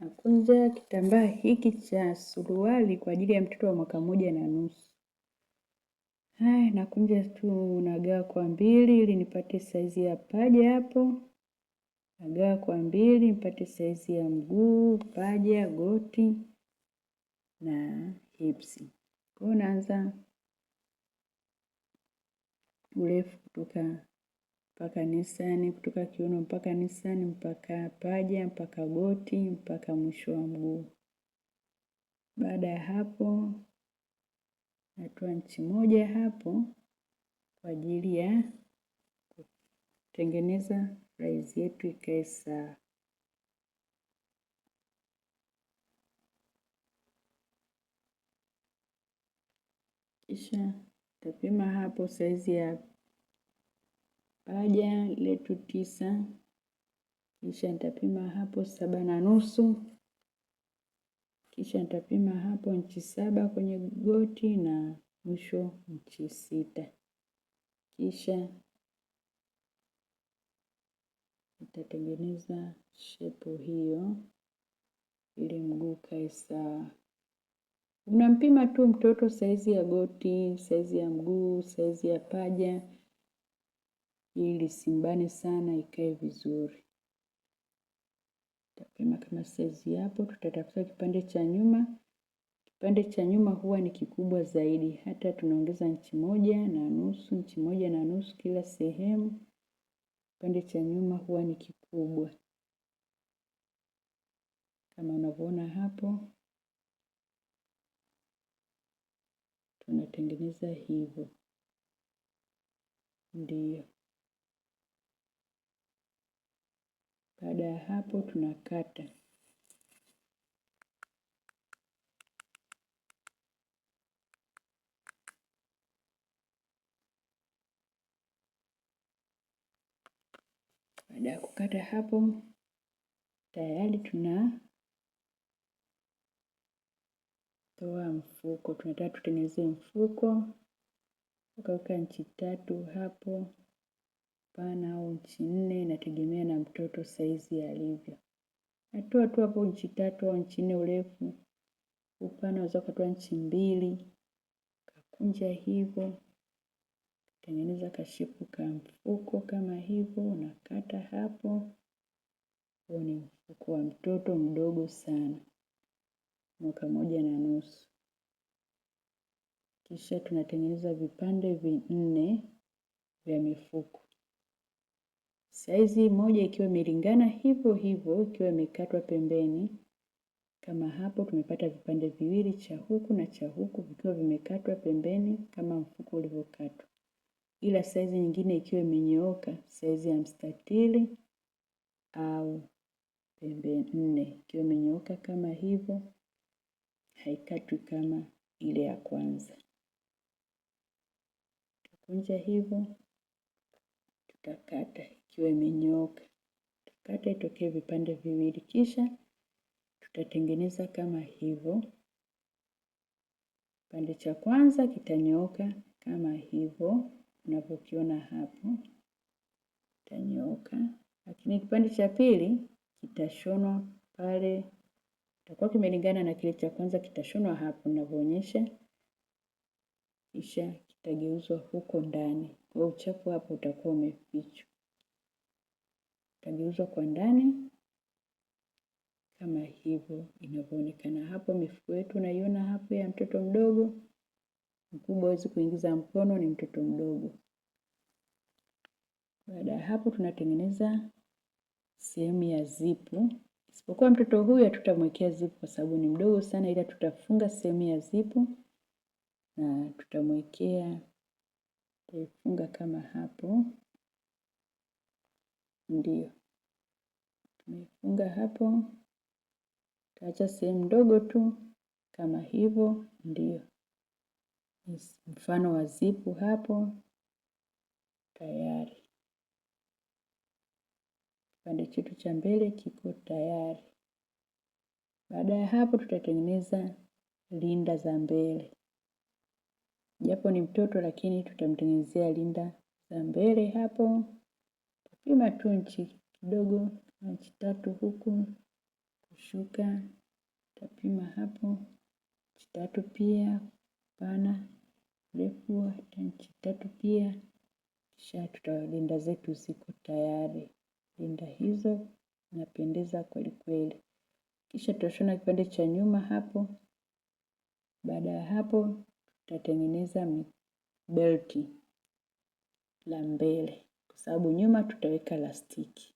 Nakunja kitambaa hiki cha suruali kwa ajili ya mtoto wa mwaka 1.5. Haya, nakunja tu, nagawa kwa 2 ili nipate saizi ya paja hapo. Nagawa kwa 2 nipate saizi ya mguu, paja, goti na hips. Kwa naanza urefu kutoka mpaka nisani, kutoka kiuno mpaka nisani, mpaka paja, mpaka goti, mpaka mwisho wa mguu. Baada ya hapo natoa inchi 1 hapo kwa ajili ya kutengeneza raizi yetu ikae sawa. Kisha tapima hapo saizi ya paja letu 9. Kisha nitapima hapo 7.5. Kisha nitapima hapo inchi 7 kwenye goti na mwisho inchi 6. Kisha nitatengeneza shepu hiyo ili mguu kae sawa. Unampima tu mtoto saizi ya goti, saizi ya mguu, saizi ya paja ili simbane sana, ikae vizuri. Tapima kama saizi hapo, tutatafuta kipande cha nyuma. Kipande cha nyuma huwa ni kikubwa zaidi, hata tunaongeza inchi 1.5, inchi 1.5 kila sehemu. Kipande cha nyuma huwa ni kikubwa kama unavyoona hapo. Tunatengeneza hivyo. Ndiyo. Baada ya hapo tunakata. Baada ya kukata hapo tayari tunatoa mfuko. Tunataka tutengeneze mfuko. Ukaweka inchi 3 hapo. Pana au inchi 4, inategemea na mtoto saizi alivyo. Natoa tu hapo inchi 3 au inchi 4 urefu. Upana unaweza kutoa inchi 2. Kakunja hivyo. Tengeneza kashepu ka mfuko kama hivyo, unakata hapo. Huo ni mfuko wa mtoto mdogo sana, mwaka 1.5. Kisha tunatengeneza vipande 4 vya mifuko. Saizi moja ikiwa imelingana hivyo hivyo, ikiwa imekatwa pembeni. Kama hapo tumepata vipande 2, cha huku na cha huku, vikiwa vimekatwa pembeni kama mfuko ulivyokatwa. Ila saizi nyingine ikiwa imenyooka, saizi ya mstatili au pembe 4, ikiwa imenyooka kama hivyo, haikatwi kama ile ya kwanza. Tukunja hivyo, tutakata ikiwa imenyooka. Tutakata itokee vipande 2, kisha tutatengeneza kama hivyo. Kipande cha kwanza kitanyooka kama hivyo, unavyokiona hapo. Kitanyooka, lakini kipande cha pili kitashonwa pale. Kitakuwa kimelingana na kile cha kwanza, kitashonwa hapo ninavyoonyesha. Kisha kitageuzwa huko ndani. Kwa uchafu hapo utakuwa umefichwa. Kitageuzwa kwa ndani kama hivyo inavyoonekana hapo. Mifuko yetu unaiona hapo ya mtoto mdogo. Mkubwa hawezi kuingiza mkono, ni mtoto mdogo. Baada ya hapo tunatengeneza sehemu ya zipu. Isipokuwa mtoto huyu hatutamwekea zipu kwa sababu ni mdogo sana, ila tutafunga sehemu ya zipu na tutamwekea, tutaifunga kama hapo. Ndiyo. Tumefunga hapo. Tutaacha sehemu ndogo tu kama hivyo. Ndiyo. Mfano wa zipu hapo. Tayari. Kipande chetu cha mbele kiko tayari. Baada ya hapo tutatengeneza linda za mbele. Japo ni mtoto lakini tutamtengenezea linda za mbele hapo. Tapima tu inchi kidogo, inchi 3 huku kushuka tutapima hapo inchi 3 pia, pana urefu hata inchi 3 pia. Kisha rinda zetu ziko tayari. Rinda hizo zinapendeza kweli kweli. Kisha tutashona kipande cha nyuma hapo. Baada ya hapo tutatengeneza belti la mbele, kwa sababu nyuma tutaweka lastiki.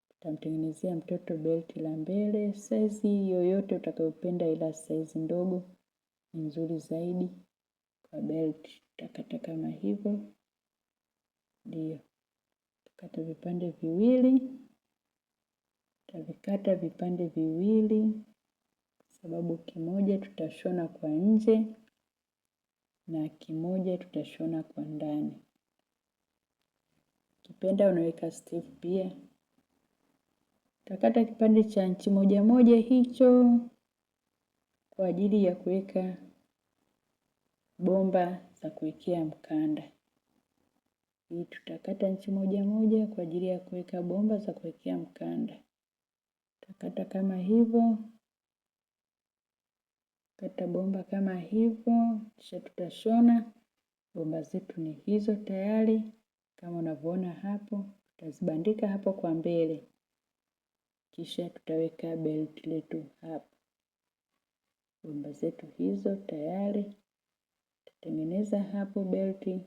Tutamtengenezea mtoto belti la mbele, size yoyote utakayopenda, ila size ndogo ni nzuri zaidi kwa belti. Tutakata kama hivyo. Ndio. Tutakata vipande viwili. Tutavikata vipande viwili sababu kimoja tutashona kwa nje na kimoja tutashona kwa ndani. Ukipenda unaweka stiff pia. Tutakata kipande cha inchi 1 hicho kwa ajili ya kuweka bomba za kuwekea mkanda. Hii tutakata inchi 1 kwa ajili ya kuweka bomba za kuwekea mkanda. Tutakata kama hivyo. Kata bomba kama hivyo, kisha tutashona. Bomba zetu ni hizo tayari kama unavyoona hapo. Tutazibandika hapo kwa mbele. Kisha tutaweka belt letu hapo. Bomba zetu hizo tayari. Tutatengeneza hapo belti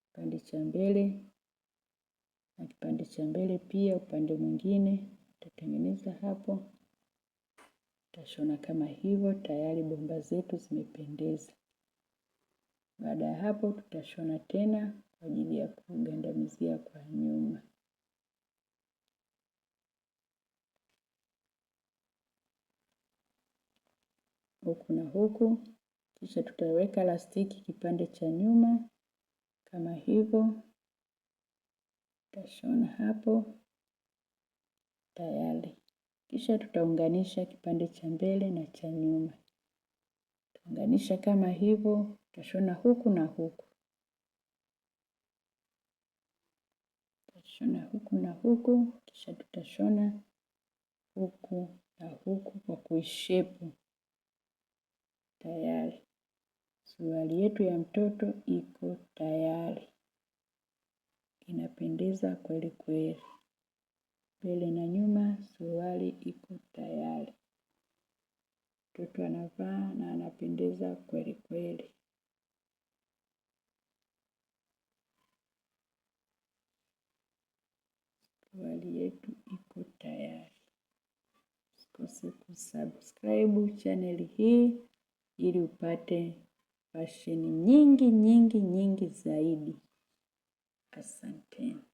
kipande cha mbele na kipande cha mbele pia upande mwingine tutatengeneza hapo. Tutashona kama hivyo tayari. Bomba zetu zimependeza. Baada ya hapo tutashona tena kwa ajili ya kugandamizia kwa nyuma. Huku na huku. Kisha tutaweka lastiki kipande cha nyuma kama hivyo. Tutashona hapo tayari. Kisha tutaunganisha kipande cha mbele na cha nyuma. Tutaunganisha kama hivyo. Tutashona huku na huku. Tutashona huku na huku. Kisha tutashona huku na huku kwa kuishepu. Tayari. Suruali yetu ya mtoto iko tayari. Inapendeza kweli kweli. Mbele na nyuma suruali iko tayari. Mtoto anavaa na anapendeza kweli kweli. Suruali yetu iko tayari. Usikose kusubscribe channel hii ili upate fashion nyingi zaidi. Asanteni.